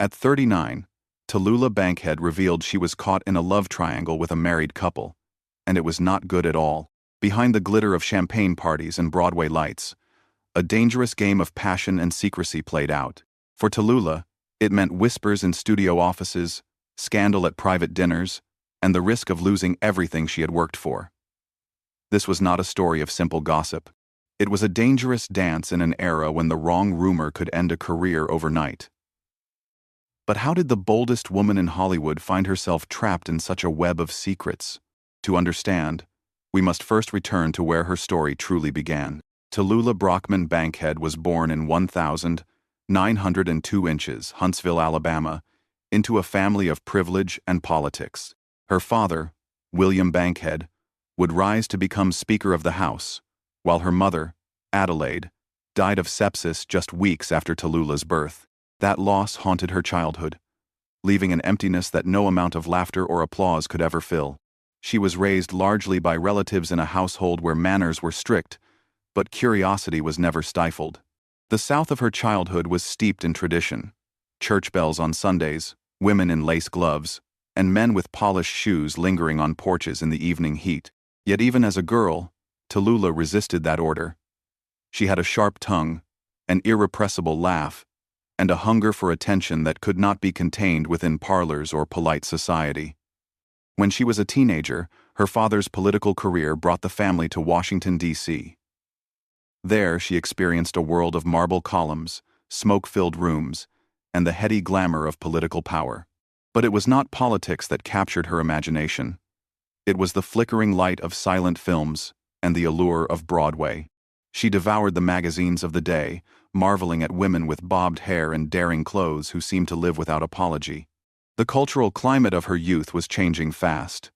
At 39, Tallulah Bankhead revealed she was caught in a love triangle with a married couple, and it was not good at all. Behind the glitter of champagne parties and Broadway lights, a dangerous game of passion and secrecy played out. For Tallulah, it meant whispers in studio offices, scandal at private dinners, and the risk of losing everything she had worked for. This was not a story of simple gossip. It was a dangerous dance in an era when the wrong rumor could end a career overnight. But how did the boldest woman in Hollywood find herself trapped in such a web of secrets? To understand, we must first return to where her story truly began. Tallulah Bankhead was born in 1,902 inches, Huntsville, Alabama, into a family of privilege and politics. Her father, William Bankhead, would rise to become Speaker of the House, while her mother, Adelaide, died of sepsis just weeks after Tallulah's birth. That loss haunted her childhood, leaving an emptiness that no amount of laughter or applause could ever fill. She was raised largely by relatives in a household where manners were strict, but curiosity was never stifled. The South of her childhood was steeped in tradition: church bells on Sundays, women in lace gloves, and men with polished shoes lingering on porches in the evening heat. Yet even as a girl, Tallulah resisted that order. She had a sharp tongue, an irrepressible laugh, and a hunger for attention that could not be contained within parlors or polite society. When she was a teenager, her father's political career brought the family to Washington, D.C. There, she experienced a world of marble columns, smoke-filled rooms, and the heady glamour of political power. But it was not politics that captured her imagination. It was the flickering light of silent films and the allure of Broadway. She devoured the magazines of the day, marveling at women with bobbed hair and daring clothes who seemed to live without apology. The cultural climate of her youth was changing fast.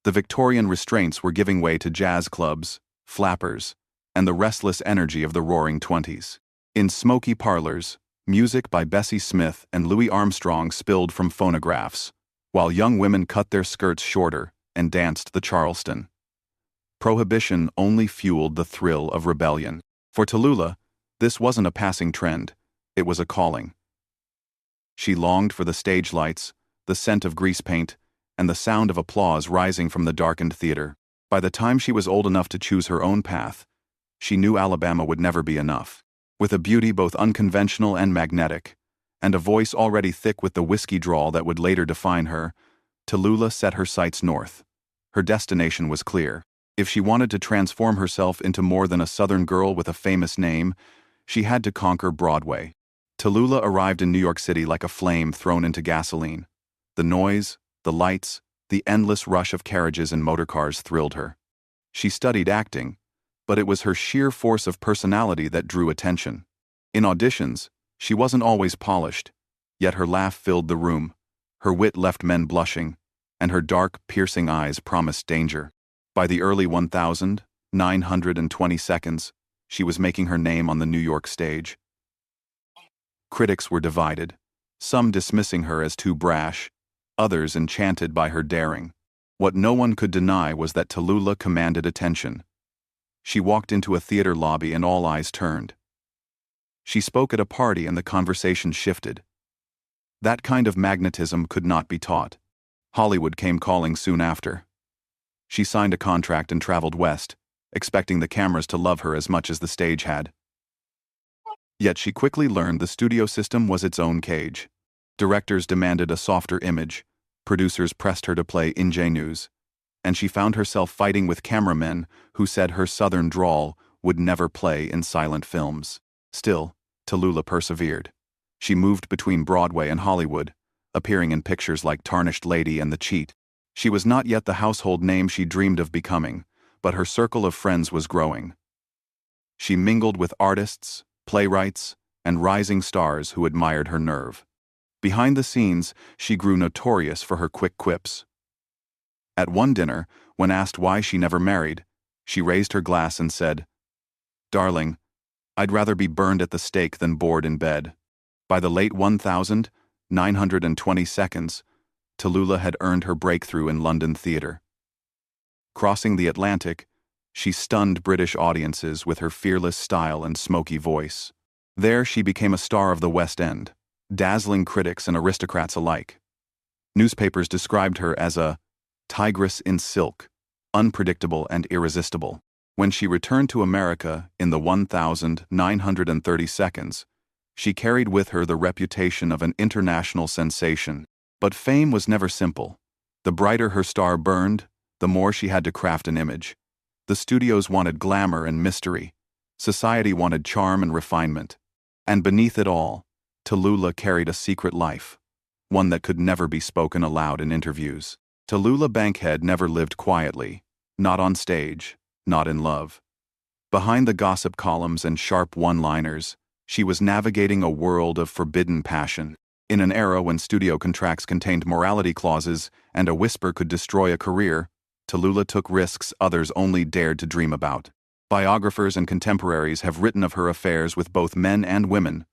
The Victorian restraints were giving way to jazz clubs, flappers, and the restless energy of the Roaring Twenties. In smoky parlors, music by Bessie Smith and Louis Armstrong spilled from phonographs, while young women cut their skirts shorter and danced the Charleston. Prohibition only fueled the thrill of rebellion. For Tallulah, this wasn't a passing trend, it was a calling. She longed for the stage lights, the scent of grease paint, and the sound of applause rising from the darkened theater. By the time she was old enough to choose her own path, she knew Alabama would never be enough. With a beauty both unconventional and magnetic, and a voice already thick with the whiskey drawl that would later define her, Tallulah set her sights north. Her destination was clear. If she wanted to transform herself into more than a Southern girl with a famous name, she had to conquer Broadway. Tallulah arrived in New York City like a flame thrown into gasoline. The noise, the lights, the endless rush of carriages and motorcars thrilled her. She studied acting, but it was her sheer force of personality that drew attention. In auditions, she wasn't always polished, yet her laugh filled the room, her wit left men blushing, and her dark, piercing eyes promised danger. By the early 1920s, she was making her name on the New York stage. Critics were divided, some dismissing her as too brash, others enchanted by her daring. What no one could deny was that Tallulah commanded attention. She walked into a theater lobby and all eyes turned. She spoke at a party and the conversation shifted. That kind of magnetism could not be taught. Hollywood came calling soon after. She signed a contract and traveled west, expecting the cameras to love her as much as the stage had. Yet she quickly learned the studio system was its own cage. Directors demanded a softer image, producers pressed her to play ingenues, and she found herself fighting with cameramen who said her Southern drawl would never play in silent films. Still, Tallulah persevered. She moved between Broadway and Hollywood, appearing in pictures like Tarnished Lady and The Cheat. She was not yet the household name she dreamed of becoming, but her circle of friends was growing. She mingled with artists, playwrights, and rising stars who admired her nerve. Behind the scenes, she grew notorious for her quick quips. At one dinner, when asked why she never married, she raised her glass and said, "Darling, I'd rather be burned at the stake than bored in bed." By the late 1920s, Tallulah had earned her breakthrough in London theater. Crossing the Atlantic, she stunned British audiences with her fearless style and smoky voice. There she became a star of the West End, dazzling critics and aristocrats alike. Newspapers described her as a tigress in silk, unpredictable and irresistible. When she returned to America in the 1930 seconds, she carried with her the reputation of an international sensation. But fame was never simple. The brighter her star burned, the more she had to craft an image. The studios wanted glamour and mystery. Society wanted charm and refinement. And beneath it all, Tallulah carried a secret life, one that could never be spoken aloud in interviews. Tallulah Bankhead never lived quietly, not on stage, not in love. Behind the gossip columns and sharp one-liners, she was navigating a world of forbidden passion. In an era when studio contracts contained morality clauses and a whisper could destroy a career, Tallulah took risks others only dared to dream about. Biographers and contemporaries have written of her affairs with both men and women,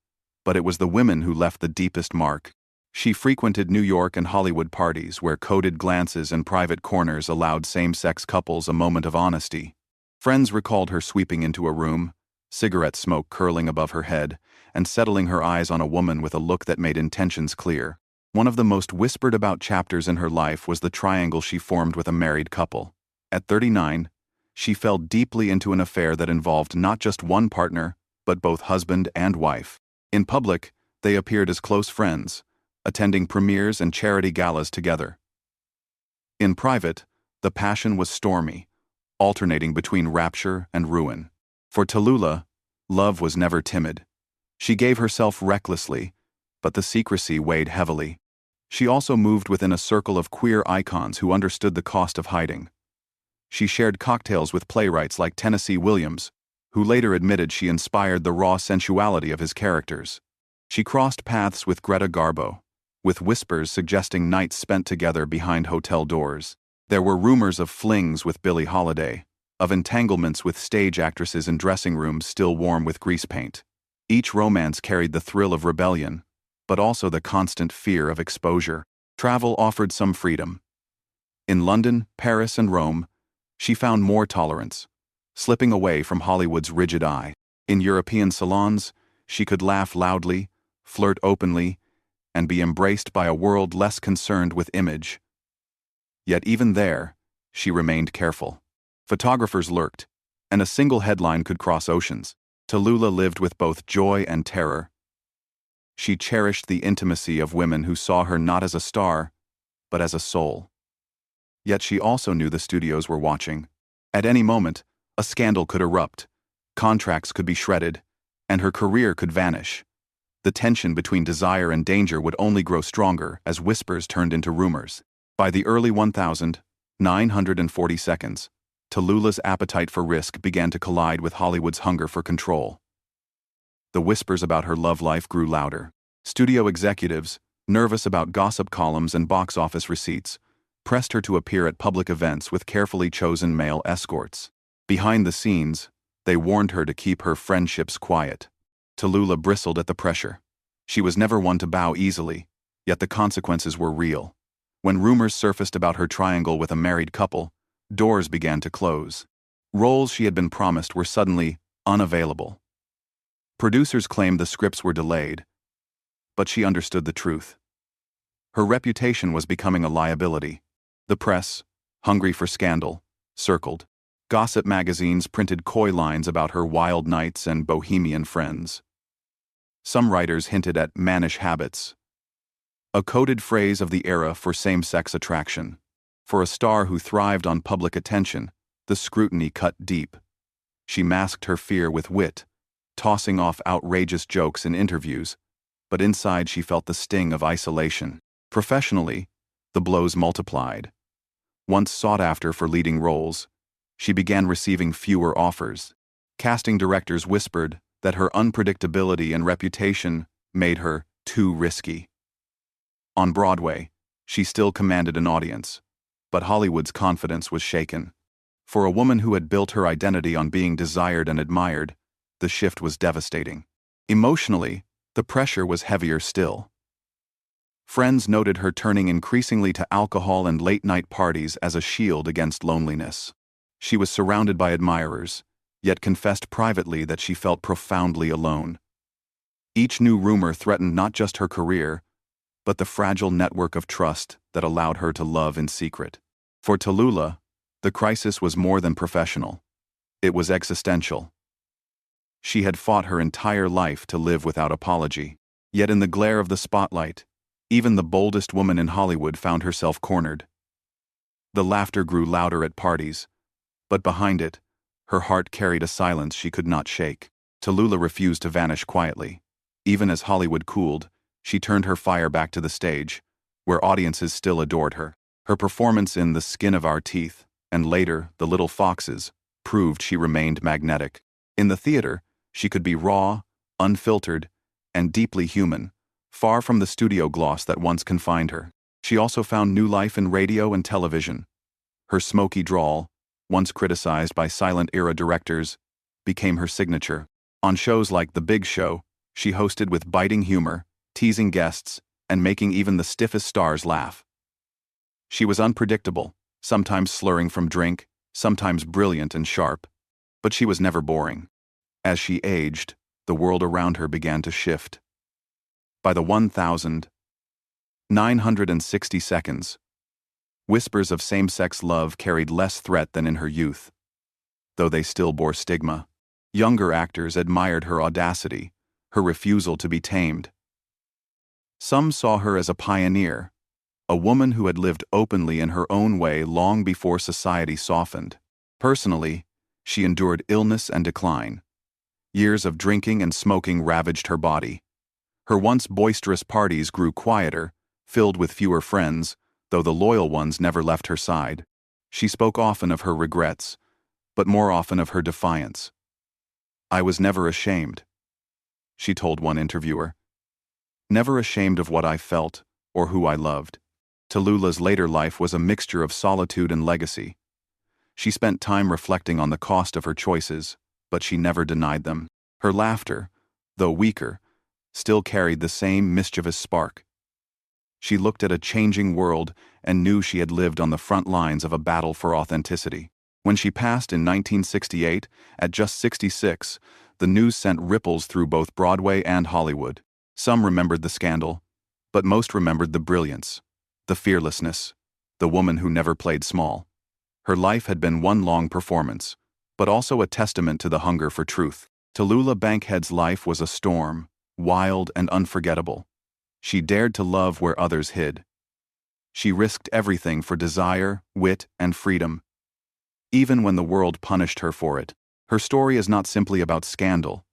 but it was the women who left the deepest mark. She frequented New York and Hollywood parties where coded glances and private corners allowed same-sex couples a moment of honesty. Friends recalled her sweeping into a room, cigarette smoke curling above her head, and settling her eyes on a woman with a look that made intentions clear. One of the most whispered-about chapters in her life was the triangle she formed with a married couple. At 39, she fell deeply into an affair that involved not just one partner, but both husband and wife. In public, they appeared as close friends, attending premieres and charity galas together. In private, the passion was stormy, alternating between rapture and ruin. For Tallulah, love was never timid. She gave herself recklessly, but the secrecy weighed heavily. She also moved within a circle of queer icons who understood the cost of hiding. She shared cocktails with playwrights like Tennessee Williams, who later admitted she inspired the raw sensuality of his characters. She crossed paths with Greta Garbo, with whispers suggesting nights spent together behind hotel doors. There were rumors of flings with Billie Holiday, of entanglements with stage actresses in dressing rooms still warm with grease paint. Each romance carried the thrill of rebellion, but also the constant fear of exposure. Travel offered some freedom. In London, Paris, and Rome, she found more tolerance, slipping away from Hollywood's rigid eye. In European salons, she could laugh loudly, flirt openly, and be embraced by a world less concerned with image. Yet even there, she remained careful. Photographers lurked, and a single headline could cross oceans. Tallulah lived with both joy and terror. She cherished the intimacy of women who saw her not as a star, but as a soul. Yet she also knew the studios were watching. At any moment, a scandal could erupt, contracts could be shredded, and her career could vanish. The tension between desire and danger would only grow stronger as whispers turned into rumors. By the early 1940 seconds, Tallulah's appetite for risk began to collide with Hollywood's hunger for control. The whispers about her love life grew louder. Studio executives, nervous about gossip columns and box office receipts, pressed her to appear at public events with carefully chosen male escorts. Behind the scenes, they warned her to keep her friendships quiet. Tallulah bristled at the pressure. She was never one to bow easily, yet the consequences were real. When rumors surfaced about her triangle with a married couple, doors began to close. Roles she had been promised were suddenly unavailable. Producers claimed the scripts were delayed, but she understood the truth. Her reputation was becoming a liability. The press, hungry for scandal, circled. Gossip magazines printed coy lines about her wild nights and bohemian friends. Some writers hinted at mannish habits, a coded phrase of the era for same-sex attraction. For a star who thrived on public attention, the scrutiny cut deep. She masked her fear with wit, tossing off outrageous jokes in interviews, but inside she felt the sting of isolation. Professionally, the blows multiplied. Once sought after for leading roles, she began receiving fewer offers. Casting directors whispered that her unpredictability and reputation made her too risky. On Broadway, she still commanded an audience, but Hollywood's confidence was shaken. For a woman who had built her identity on being desired and admired, the shift was devastating. Emotionally, the pressure was heavier still. Friends noted her turning increasingly to alcohol and late-night parties as a shield against loneliness. She was surrounded by admirers, yet confessed privately that she felt profoundly alone. Each new rumor threatened not just her career, but the fragile network of trust that allowed her to love in secret. For Tallulah, the crisis was more than professional. It was existential. She had fought her entire life to live without apology. Yet in the glare of the spotlight, even the boldest woman in Hollywood found herself cornered. The laughter grew louder at parties, but behind it, her heart carried a silence she could not shake. Tallulah refused to vanish quietly. Even as Hollywood cooled, she turned her fire back to the stage, where audiences still adored her. Her performance in The Skin of Our Teeth, and later The Little Foxes, proved she remained magnetic. In the theater, she could be raw, unfiltered, and deeply human, far from the studio gloss that once confined her. She also found new life in radio and television. Her smoky drawl, once criticized by silent-era directors, became her signature. On shows like The Big Show, she hosted with biting humor, teasing guests, and making even the stiffest stars laugh. She was unpredictable, sometimes slurring from drink, sometimes brilliant and sharp, but she was never boring. As she aged, the world around her began to shift. By the 1960s, whispers of same-sex love carried less threat than in her youth, though they still bore stigma. Younger actors admired her audacity, her refusal to be tamed. Some saw her as a pioneer, a woman who had lived openly in her own way long before society softened. Personally, she endured illness and decline. Years of drinking and smoking ravaged her body. Her once boisterous parties grew quieter, filled with fewer friends, though the loyal ones never left her side. She spoke often of her regrets, but more often of her defiance. "I was never ashamed," she told one interviewer. "Never ashamed of what I felt or who I loved." Tallulah's later life was a mixture of solitude and legacy. She spent time reflecting on the cost of her choices, but she never denied them. Her laughter, though weaker, still carried the same mischievous spark. She looked at a changing world and knew she had lived on the front lines of a battle for authenticity. When she passed in 1968, at just 66, the news sent ripples through both Broadway and Hollywood. Some remembered the scandal, but most remembered the brilliance, the fearlessness, the woman who never played small. Her life had been one long performance, but also a testament to the hunger for truth. Tallulah Bankhead's life was a storm, wild and unforgettable. She dared to love where others hid. She risked everything for desire, wit, and freedom, even when the world punished her for it. Her story is not simply about scandal,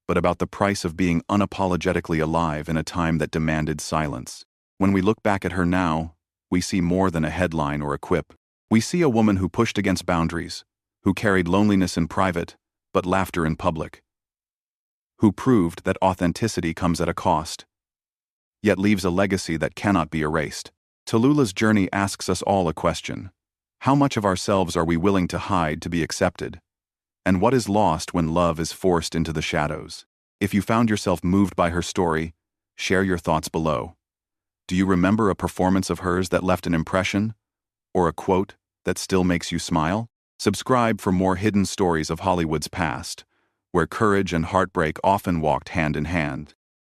but about the price of being unapologetically alive in a time that demanded silence. When we look back at her now, we see more than a headline or a quip. We see a woman who pushed against boundaries, who carried loneliness in private, but laughter in public, who proved that authenticity comes at a cost, yet leaves a legacy that cannot be erased. Tallulah's journey asks us all a question. How much of ourselves are we willing to hide to be accepted? And what is lost when love is forced into the shadows? If you found yourself moved by her story, share your thoughts below. Do you remember a performance of hers that left an impression? Or a quote that still makes you smile? Subscribe for more hidden stories of Hollywood's past, where courage and heartbreak often walked hand in hand.